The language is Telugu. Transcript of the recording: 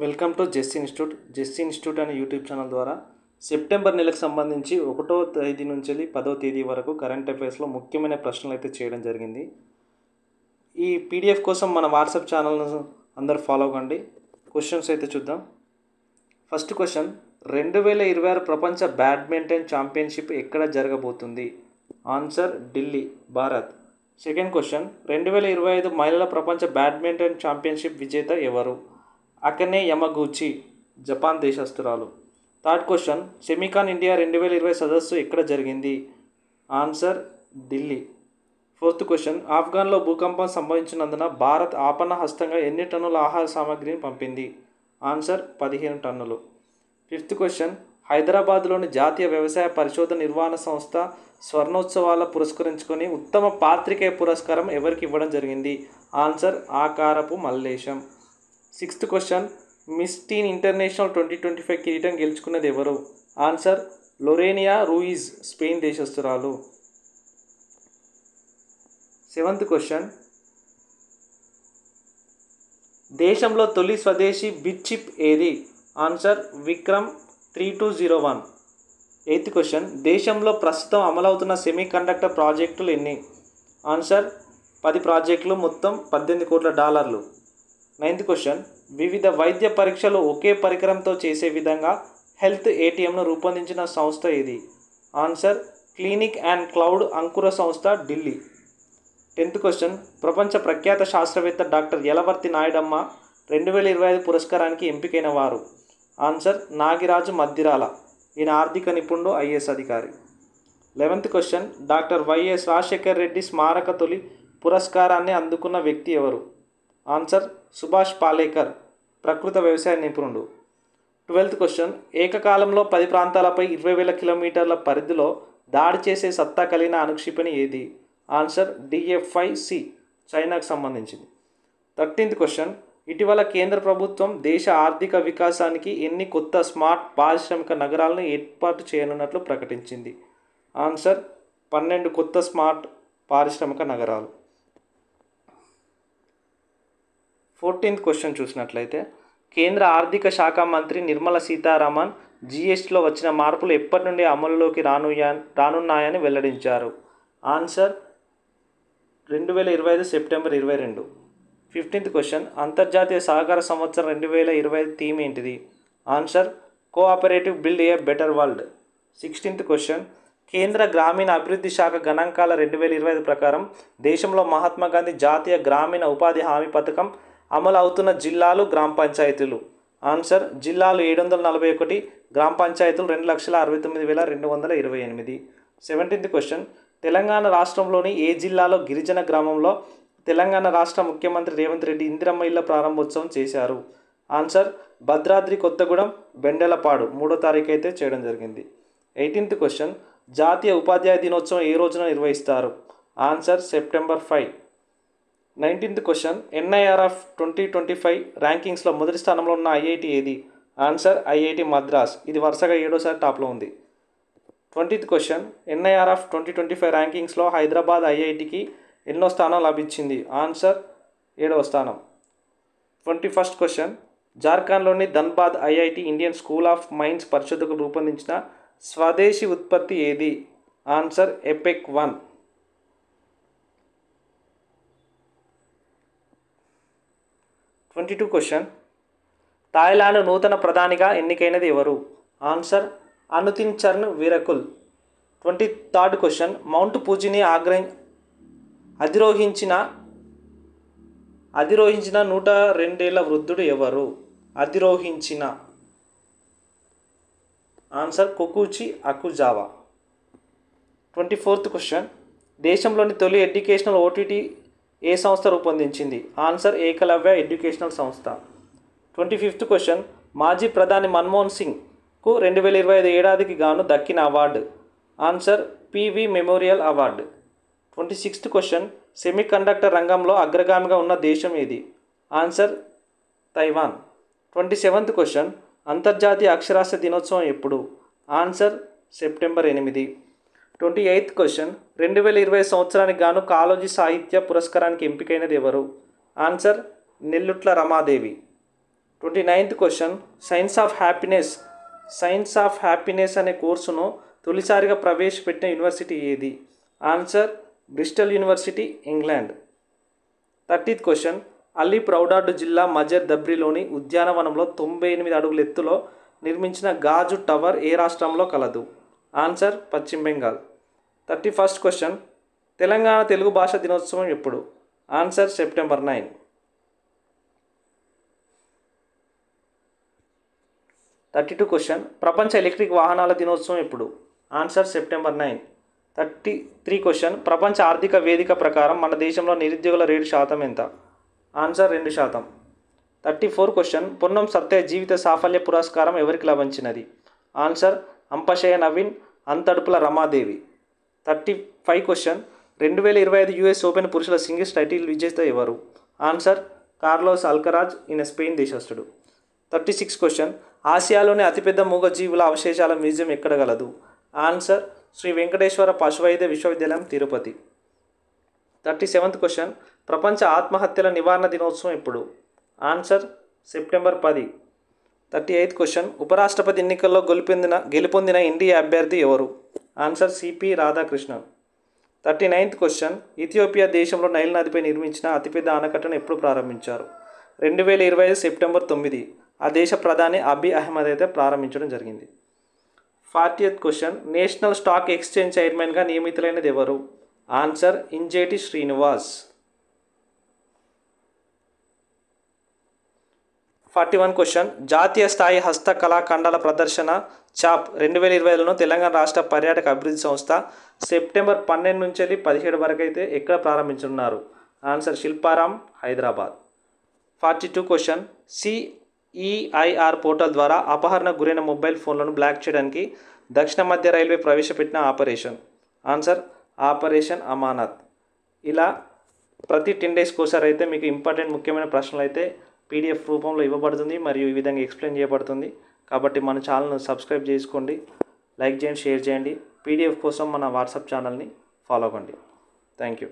వెల్కమ్ టు జెస్ ఇన్స్టిట్యూట్ అనే యూట్యూబ్ ఛానల్ ద్వారా సెప్టెంబర్ నెలకు సంబంధించి 1వ తేదీ నుంచి 10వ తేదీ వరకు కరెంట్ అఫైర్స్లో ముఖ్యమైన ప్రశ్నలు అయితే చేయడం జరిగింది. ఈ పీడిఎఫ్ కోసం మన వాట్సాప్ ఛానల్ను అందరు ఫాలో అవ్వండి. క్వశ్చన్స్ అయితే చూద్దాం. ఫస్ట్ క్వశ్చన్, 2026 ప్రపంచ బ్యాడ్మింటన్ ఛాంపియన్షిప్ ఎక్కడ జరగబోతుంది? Answer Delhi, Bharat. Second question, 2025 మహిళల ప్రపంచ బ్యాడ్మింటన్ ఛాంపియన్షిప్ విజేత ఎవరు? అకనే యమగూచి, జపాన్ దేశస్తురాలు. థర్డ్ క్వశ్చన్, సెమికాన్ ఇండియా 2020 సదస్సు ఎక్కడ జరిగింది? ఆన్సర్ ఢిల్లీ. ఫోర్త్ క్వశ్చన్, ఆఫ్ఘన్లో భూకంపం సంభవించినందున భారత్ ఆపన్న హస్తంగా ఎన్ని టన్నుల ఆహార సామాగ్రిని పంపింది? ఆన్సర్ 15 టన్నులు. ఫిఫ్త్ క్వశ్చన్, హైదరాబాద్లోని జాతీయ వ్యవసాయ పరిశోధన నిర్వహణ సంస్థ స్వర్ణోత్సవాల పురస్కరించుకొని ఉత్తమ పాత్రికేయ పురస్కారం ఎవరికి ఇవ్వడం జరిగింది? Answer Akarapu Mallesham. Sixth question, Miss Teen International 2025 కిరీటం గెలుచుకున్నది ఎవరు? ఆన్సర్ లొరేనియా రూయిజ్, స్పెయిన్ దేశస్తురాలు. సెవెంత్ క్వశ్చన్, దేశంలో తొలి స్వదేశీ బిట్ చిప్ ఏది? ఆన్సర్ విక్రమ్ 3201. ఎయిత్ క్వశ్చన్, దేశంలో ప్రస్తుతం అమలవుతున్న సెమీ కండక్టర్ ప్రాజెక్టులు ఎన్ని? ఆన్సర్ 10 ప్రాజెక్టులు, మొత్తం $18 కోట్ల. నైన్త్ క్వశ్చన్, వివిధ వైద్య పరీక్షలు ఒకే పరికరంతో చేసే విధంగా హెల్త్ ఏటీఎంను రూపొందించిన సంస్థ ఏది? ఆన్సర్ క్లినిక్ అండ్ క్లౌడ్ అంకుర సంస్థ, ఢిల్లీ. 10th క్వశ్చన్, ప్రపంచ ప్రఖ్యాత శాస్త్రవేత్త డాక్టర్ యలవర్తి నాయుడమ్మ 2025 పురస్కారానికి ఎంపికైన వారు? ఆన్సర్ నాగిరాజు మద్దిరాల. ఈయన ఆర్థిక నిపుణుడు, ఐఏఎస్ అధికారి. 11th question, doctor YS Rajasekhar Reddy స్మారక తొలి పురస్కారాన్ని అందుకున్న వ్యక్తి ఎవరు? ఆన్సర్ సుభాష్ పాలేకర్, ప్రకృత వ్యవసాయ నిపుణుడు. 12th క్వశ్చన్, ఏకకాలంలో 10 ప్రాంతాలపై 20,000 కిలోమీటర్ల పరిధిలో దాడి చేసే సత్తా కలిగిన అణుక్షిపణి ఏది? ఆన్సర్ DF-5C, చైనాకు సంబంధించింది. 13th క్వశ్చన్, ఇటీవల కేంద్ర ప్రభుత్వం దేశ ఆర్థిక వికాసానికి ఎన్ని కొత్త స్మార్ట్ పారిశ్రామిక నగరాలను ఏర్పాటు చేయనున్నట్లు ప్రకటించింది? ఆన్సర్ 12 కొత్త స్మార్ట్ పారిశ్రామిక నగరాలు. 14th క్వశ్చన్ చూసినట్లయితే, కేంద్ర ఆర్థిక శాఖ మంత్రి నిర్మలా సీతారామన్ జీఎస్టీలో వచ్చిన మార్పులు ఎప్పటి నుండి అమలులోకి రానున్నాయని వెల్లడించారు? Answer 2025 September 22. 15th క్వశ్చన్, అంతర్జాతీయ సహకార సంవత్సరం 2025 థీమ్ ఏంటిది? Answer cooperative build a better world. 16th question, కేంద్ర గ్రామీణ అభివృద్ధి శాఖ గణాంకాల 2025 ప్రకారం దేశంలో మహాత్మా గాంధీ జాతీయ గ్రామీణ ఉపాధి హామీ పథకం అమలు అవుతున్న జిల్లాలు, గ్రామ పంచాయతీలు? ఆన్సర్ జిల్లాలు 741, గ్రామ పంచాయతీలు 2,69,228. 17th క్వశ్చన్, తెలంగాణ రాష్ట్రంలోని ఏ జిల్లాలో గిరిజన గ్రామంలో తెలంగాణ రాష్ట్ర ముఖ్యమంత్రి రేవంత్ రెడ్డి ఇందిరమ్మ ఇళ్ల ప్రారంభోత్సవం చేశారు? ఆన్సర్ భద్రాద్రి కొత్తగూడెం, బెండెలపాడు 3వ తారీఖు అయితే చేయడం జరిగింది. 18th క్వశ్చన్, జాతీయ ఉపాధ్యాయ దినోత్సవం ఏ రోజున నిర్వహిస్తారు? Answer September 5. 19th question, NIRF 2025 ర్యాంకింగ్స్లో మొదటి స్థానంలో ఉన్న ఐఐటి ఏది? Answer IIT Madras. ఇది వరుసగా 7వసారి టాప్లో ఉంది. 20th క్వశ్చన్, NIRF 2025 ర్యాంకింగ్స్లో హైదరాబాద్ ఐఐటికి ఎన్నో స్థానం లభించింది? ఆన్సర్ 7వ స్థానం. 21st క్వశ్చన్, జార్ఖండ్లోని Dhanbad IIT Indian School of Mines పరిశోధకులు రూపొందించిన స్వదేశీ ఉత్పత్తి ఏది? ఆన్సర్ ఎపెక్ 1. 22 క్వశ్చన్, థాయిలాండ్ నూతన ప్రధానిగా ఎన్నికైనది ఎవరు? Answer Anutin Charnvirakul. 23rd question, mount పూజీని అధిరోహించిన 102 ఏళ్ల వృద్ధుడు ఎవరు? అధిరోహించిన ఆన్సర్ కొకూచి అకుజావా. 24th క్వశ్చన్, దేశంలోని తొలి ఎడ్యుకేషనల్ ఓటీటీ ఏ సంస్థ రూపొందించింది? ఆన్సర్ ఏకలవ్య ఎడ్యుకేషనల్ సంస్థ. 25th క్వశ్చన్, మాజీ ప్రధాని మన్మోహన్ సింగ్కు 2025 ఏడాదికి గాను దక్కిన award? Answer PV memorial award. 26th question, semi conductor రంగంలో అగ్రగామిగా ఉన్న దేశం ఏది? Answer Taiwan. 27th క్వశ్చన్, అంతర్జాతీయ అక్షరాస్యత దినోత్సవం ఎప్పుడు? Answer September 8. 28th క్వశ్చన్, 2020 సంవత్సరానికి గాను కాళోజీ సాహిత్య పురస్కారానికి ఎంపికైనది ఎవరు? Answer Nellutla Ramadevi. 29th question science of happiness అనే కోర్సును తొలిసారిగా ప్రవేశపెట్టిన యూనివర్సిటీ ఏది? Answer Bristol university, England. 30th question అలీ ప్రౌఢార్డ్ జిల్లా మజర్ దబ్రిలోని ఉద్యానవనంలో 98 అడుగుల ఎత్తులో నిర్మించిన గాజు టవర్ ఏ రాష్ట్రంలో కలదు? ఆన్సర్ పశ్చిమ బెంగాల్. 31st క్వశ్చన్ తెలంగాణ తెలుగు భాష దినోత్సవం ఎప్పుడు? Answer September 9. 32 క్వశ్చన్ ప్రపంచ ఎలక్ట్రిక్ వాహనాల దినోత్సవం ఎప్పుడు? Answer September 9. 33 క్వశ్చన్ ప్రపంచ ఆర్థిక వేదిక ప్రకారం మన దేశంలో నిరుద్యోగుల రేటు శాతం ఎంత? ఆన్సర్ 2%. 34 క్వశ్చన్ పొన్నం సత్య జీవిత సాఫల్య పురస్కారం ఎవరికి లభించినది? Answer Ampasayya Naveen, Anthadupula Ramadevi. 35 question 2025 US Open పురుషుల సింగిల్స్ టైటిల్ విజేత ఎవరు? ఆన్సర్ కార్లోస్ అల్కరాజ్, ఈయన స్పెయిన్ దేశస్థుడు. 36 క్వశ్చన్ ఆసియాలోని అతిపెద్ద మూగజీవుల అవశేషాల మ్యూజియం ఎక్కడ గలదు? ఆన్సర్ శ్రీ వెంకటేశ్వర పశువైద్య విశ్వవిద్యాలయం, తిరుపతి. 37th క్వశ్చన్ ప్రపంచ ఆత్మహత్యల నివారణ దినోత్సవం ఎప్పుడు? Answer September 10. 38th క్వశ్చన్ ఉపరాష్ట్రపతి ఎన్నికల్లో గెలుపొందిన ఇండియా అభ్యర్థి ఎవరు? Answer CP Radhakrishnan. 39th question Ethiopia దేశంలో నైల్ నదిపై నిర్మించిన అతిపెద్ద ఆనకట్టను ఎప్పుడు ప్రారంభించారు? 2025 సెప్టెంబర్ 9. ఆ దేశ ప్రధాని అబీ అహ్మద్ అయితే ప్రారంభించడం జరిగింది. 40th question national stock exchange చైర్మన్గా నియమితులైనది ఎవరు? ఆన్సర్ ఇంజేటి శ్రీనివాస్. 41 క్వశ్చన్ జాతీయ స్థాయి హస్తకళా ఖండాల ప్రదర్శన చాప్ 2020లో తెలంగాణ రాష్ట్ర పర్యాటక అభివృద్ధి సంస్థ సెప్టెంబర్ 12 నుంచి 17 వరకు అయితే ఎక్కడ ప్రారంభించనున్నారు? Answer Shilparam, Hyderabad. 42 question CEIR portal ద్వారా అపహరణకు గురైన మొబైల్ ఫోన్లను బ్లాక్ చేయడానికి దక్షిణ మధ్య రైల్వే ప్రవేశపెట్టిన ఆపరేషన్? ఆన్సర్ ఆపరేషన్ అమానత్. ఇలా ప్రతి 10 days కోసారి అయితే మీకు ఇంపార్టెంట్ ముఖ్యమైన ప్రశ్నలు అయితే పీడిఎఫ్ రూపంలో ఇవ్వబడుతుంది మరియు ఈ విధంగా ఎక్స్ప్లెయిన్ చేయబడుతుంది. కాబట్టి మన ఛానల్ను సబ్స్క్రైబ్ చేసుకోండి, లైక్ చేయండి, షేర్ చేయండి. పీడిఎఫ్ కోసం మన వాట్సాప్ ఛానల్ని ఫాలో అవ్వండి. Thank you.